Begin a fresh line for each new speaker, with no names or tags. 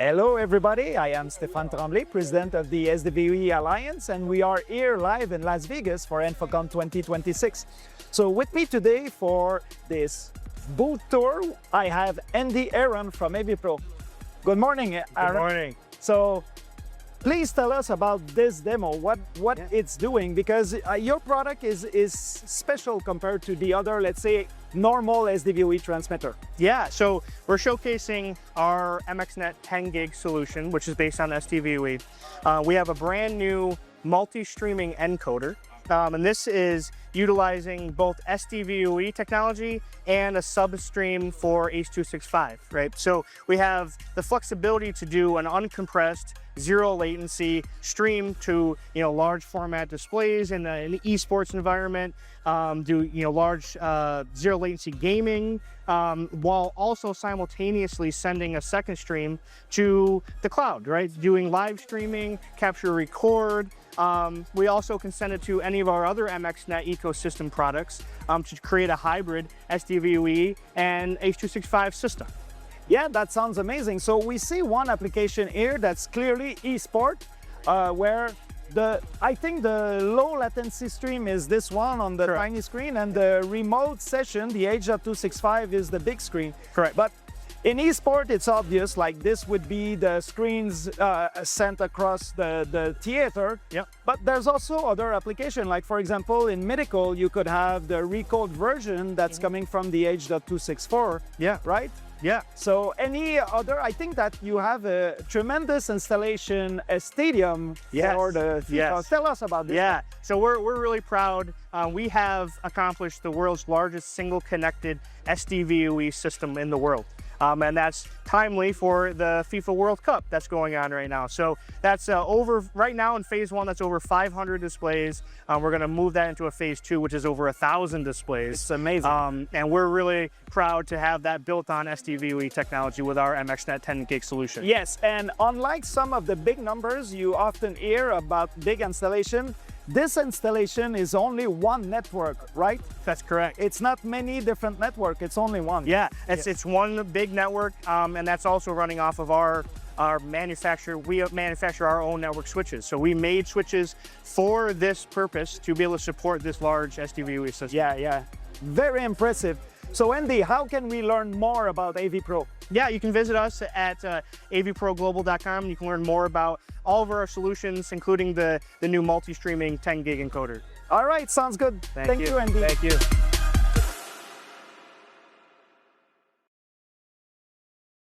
Hello everybody, I am Stephane Tremblay, President of the SDVoE Alliance, and we are here live in Las Vegas for InfoComm 2026. So with me today for this booth tour, I have Herron from AVPro. Good morning, Aaron.
Good morning.
So please tell us about this demo, what it's doing, because your product is special compared to the other, let's say, normal SDVoE transmitter.
Yeah, so we're showcasing our MXNet 10 gig solution, which is based on SDVoE. We have a brand new multi-streaming encoder, and this is utilizing both SDVoE technology and a substream for H.265, right? So we have the flexibility to do an uncompressed, zero latency stream to large format displays in an esports environment, do large zero latency gaming, while also simultaneously sending a second stream to the cloud, right? Doing live streaming, capture, record. We also can send it to any of our other MXNet ecosystem products to create a hybrid SDVoE and H.265 system.
Yeah, that sounds amazing. So we see one application here that's clearly esport, where I think the low latency stream is this one on the tiny screen, and the remote session, the H.265, is the big screen.
Correct.
But in esport, it's obvious, like this would be the screens sent across the theater.
Yep.
But there's also other application, like for example, in medical, you could have the recode version that's coming from the H.264.
Yeah.
Right?
Yeah.
So any other, I think that you have a tremendous installation, a stadium for the FIFA.
Yes.
Tell us about this.
Yeah, so we're really proud. We have accomplished the world's largest single connected SDVoE system in the world. And that's timely for the FIFA World Cup that's going on right now. So that's right now in phase 1, that's over 500 displays. We're going to move that into a phase 2, which is over 1,000 displays.
It's amazing.
And we're really proud to have that built on SDVoE technology with our MXNet 10 gig solution.
Yes, and unlike some of the big numbers you often hear about big installation, this installation is only one network, right?
That's correct.
It's not many different networks, it's only one.
Yeah, it's one big network, and that's also running off of our manufacturer. We manufacture our own network switches. So we made switches for this purpose to be able to support this large SDVoE system.
Yeah. Very impressive. So Andy, how can we learn more about AVPro?
Yeah, you can visit us at avproglobal.com. You can learn more about all of our solutions, including the new multi-streaming 10 gig encoder.
All right, sounds good. Thank you, Andy.
Thank you.